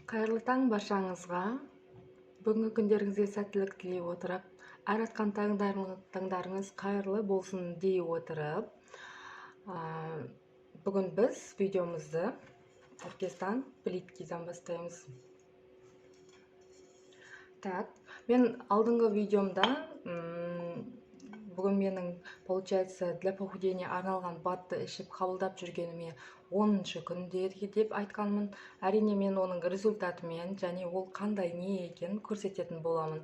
Кайырлы таң баршаңызға. Бүгінгі күндеріңізге сәттілік тілей отырып, әр атқан таңдарыңыз қайырлы болсын дей отырып, бүгін біз видеомызды Түркістан плиткидан бастаймыз. Так, мен алдыңғы видеомда бүгін менің, получается, для похудения арналған батты ішіп қабылдап жүргеніме 10-шы күн деп айтқанмын. Әрине мен оның результатымен және ол қандай не екенін көрсететін боламын.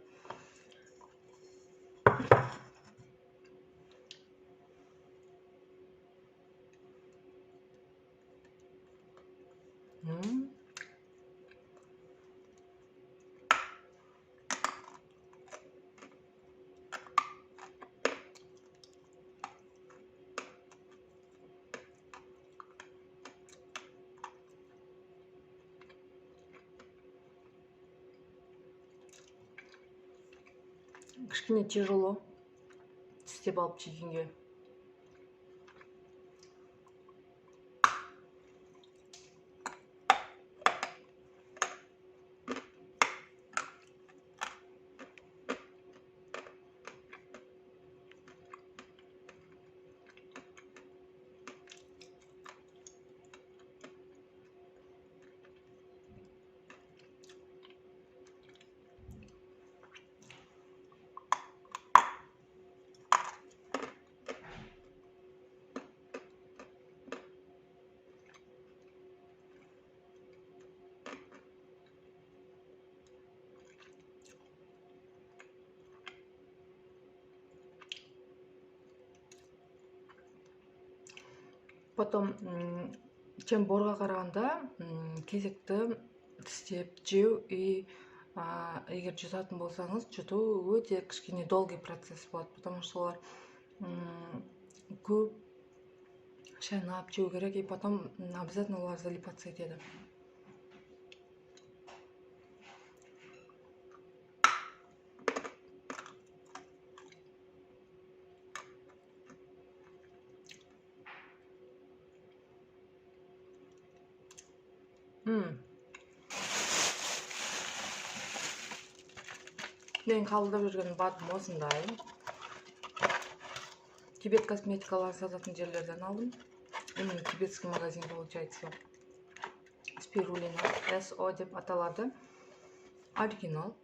Кішкене тяжело тістеп алып жегенге. Потом, чем борға қарағанда кезекті тістеп жеу егер жұтатын болсаңыз, жұту өте кішкене долгий процесс болады, потому что олар көп шайнап жеу керек, и потом обязательно олар залипаться етеді. Мен қабылдап жүрген батым осындай. Тибет косметикалар сататын жерлерден алдым. Именно тибетский магазин получается. Спирулина SO деп аталады. Оригинал.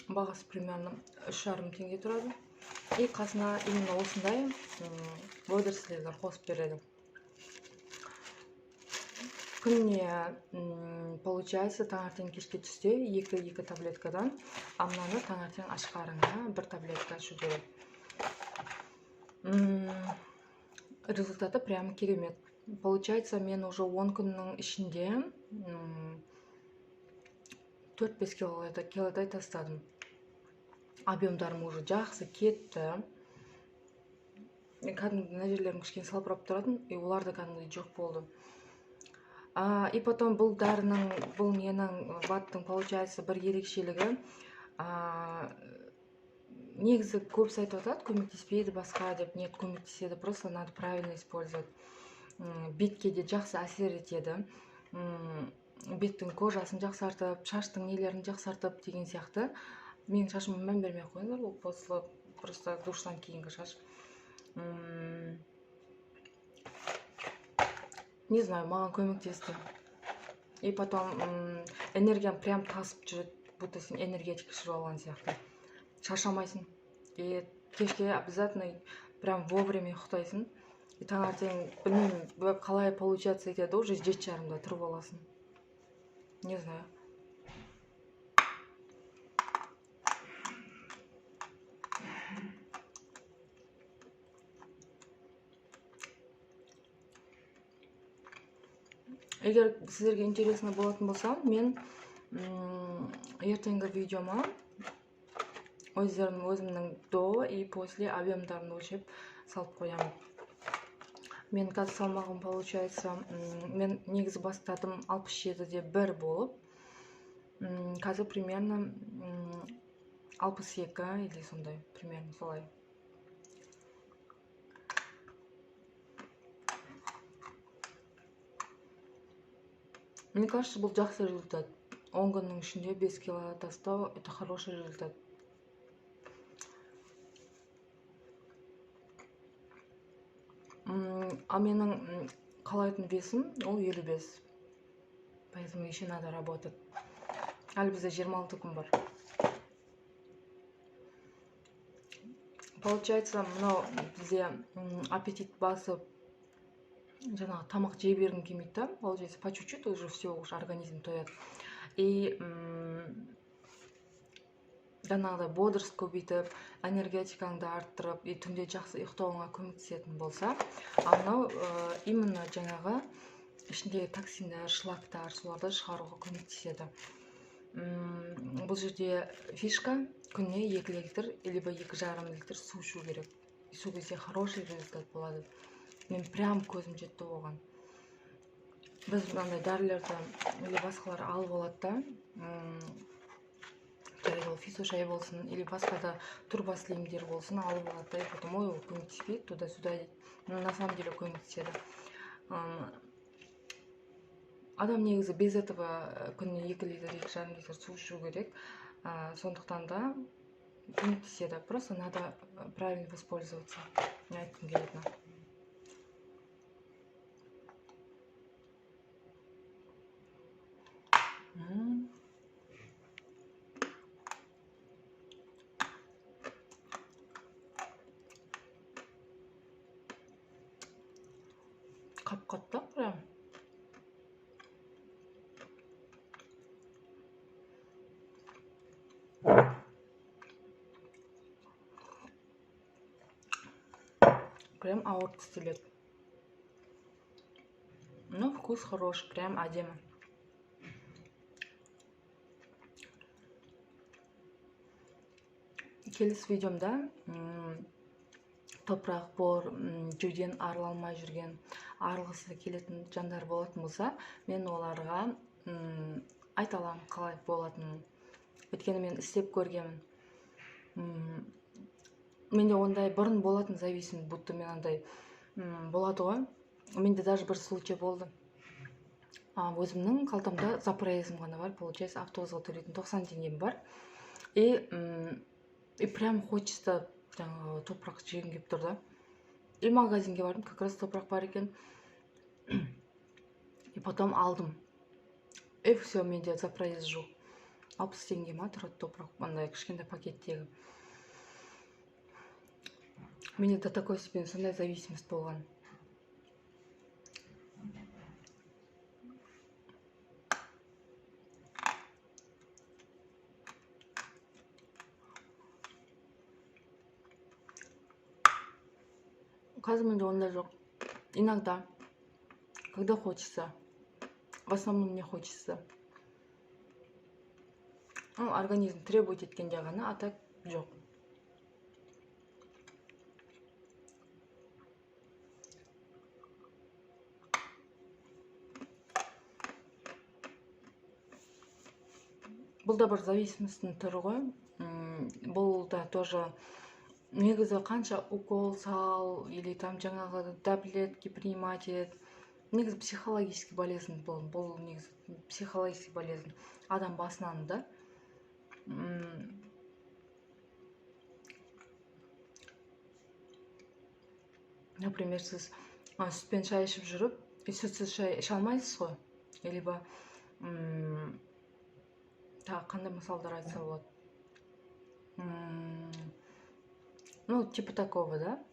Бағасы примерно 3,5 теңге тұрады. И қасына именно осындай водорослилер қосып береді. Күніне, получается, таңертең кешке түсте 2 таблеткадан, а мынаны таңертең аш қарынға 1 таблетка ішу керек. Результаты прям керемет. Получается, мен уже 10 күннің ішінде 4-5 килодай тастадым. Объемдарым уже жақсы кетті. Кәдімгі мына жерлерім кішкене салбырап тұратын, и олар да кәдімгідей жоқ болды. И потом бұл дәрінің, бұл менің баттың, получается, бір ерекшелігі, негізі көп айтып атады, көмектеспейді басқа деп. Нет, көмектеседі, просто надо правильно использовать. Бетке де жақсы әсер етеді. Беттің кожасын жақсартып, шаштың нелерін жақсартып деген сияқты. Менің шашыма мән бермей қойыңыздар, ол после просто душтан кейінгі шаш. Не знаю, маған көмектесті. И потом энергиям прям тасып жүреді, будто сен энергетик ішіп алған сияқты. Шаршамайсың. И кешке обязательно прям вовремя ұйықтайсың. И таңертең, білмеймін, қалай получаться етеді, уже 7:30-да тұрып аласың. Не знаю. Егер сіздерге интересно болатын болса, мен ертеңгі видеома өзімнің до и после объемдарын өлшеп салып қоямын. Мен қазір салмағым, получается, мен негізі бастадым 67-де 1 болып, қазір примерно 62 или сондай, примерно солай. Мне кажется, бұл жақсы результат. 10 күннің ішінде 5 кило тастау — это хороший результат. А менің қалайтын весім ол 55. Поэтому еще надо работать. Әлі бізде 26 күн бар. Получается, мынау бізде аппетит басып, жаңағы тамақ жей бергім келмейді да. Получается, по чуть-чуть уже все, уже организм тояды. И жаңағыдай бодрость көбейтіп, энергетикаңды арттырып, и түнде жақсы ұйықтауыңа көмектесетін болса, мынау именно жаңағы ішіндегі токсиндер, шлактар, соларды шығаруға көмектеседі. Бұл жерде фишка күніне 2 литр, либо 2,5 литр су ішу керек. Сол кезде хороший результат болады. Мен прям көзім жетті оған. Біз мынандай дәрілерді или басқалар алып алады да, ол физо-шай болсын, или басқа да турбослимдер болсын, алып алады да, и потом ой, көмектеспейді туда-сюда дейді. Но на самом деле көмектеседі. Адам негізі без этого күніне 2 литр, 2,5 литр су ішу керек. Сондықтан да көмектеседі. Просто надо правильно воспользоваться. Айтқым келеді. Қап-қатты прям. Прям ауыр тістеледі. Но вкус хороший, прям әдемі. Келесі видеомда топырақ бор, жүрден арыла жүрген, арылғысы келетін жандар болатын болса, мен оларға айта аламын қалай болатынын. Өйткені мен істеп көргенмін. Менде ондай бұрын болатын зависимость, будто мен андай болады ғой. Менде даже бір случай болды. Өзімнің қалтамда запраизм ғана бар, получается, автобусға төлейтін 90 теңгем бар. И прям хочется топырақ жегім келіп тұр да. И магазинге бардым, как раз топырақ бар екен. И потом алдым. И все, менде запраиз жоқ. 60 теңге ма тұрады топырақ, андай кішкентай пакеттегі. Менде до такой степени сондай зависимость болған. Қазір менде ондай жоқ. Иногда, когда хочется. В основном не хочется. Организм требует еткенде ғана, а так жоқ. Бұл да бір зависимостьтің түрі ғой. Бұл да тоже негізі қанша укол сал, или там жаңағы таблетки принимать ет. Негізі психологический болезнь бұл негізі психологический болезнь. Адам басынан да. Например, сіз сүтпен шай ішіп жүріп, сүтсіз шай іше алмайсыз ғой. Либо қандай мысалдар айтса болады. Ну, типа такого, да?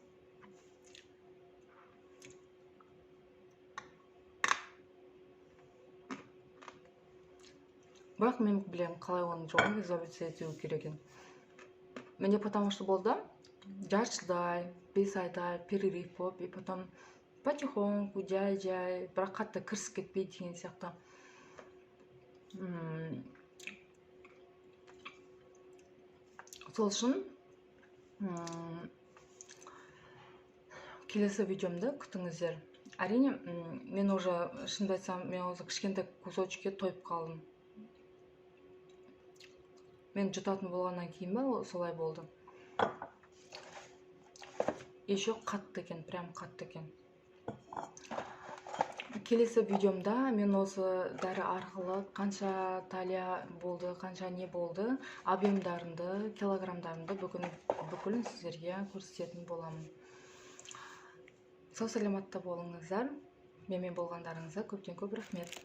Бірақ мен білем, қалай оның жоғын изоляция ету керек екен. Менде потому что болды, жаршыдай, 5 айдай перерыв болып, и потом потихоньку, жай, бірақ қатты кірісіп кетпейді деген сияқты. Сол үшін келесі видеомды күтіңіздер. Әрине, мен уже шынымды айтсам, мен өзі кішкентай кусочкке тойып қалдым. Мен жұтатын болғаннан кейін ба, солай болды. Еще қатты екен, прям қатты екен. келесі видеомда мен осы дәрі арқылы қанша талия болды, қанша не болды, объемдарымды, килограммдарымды бүкілін сіздерге көрсететін боламын. Сау саламатта болыңыздар. Менімен болғандарыңызға көптен көп рахмет.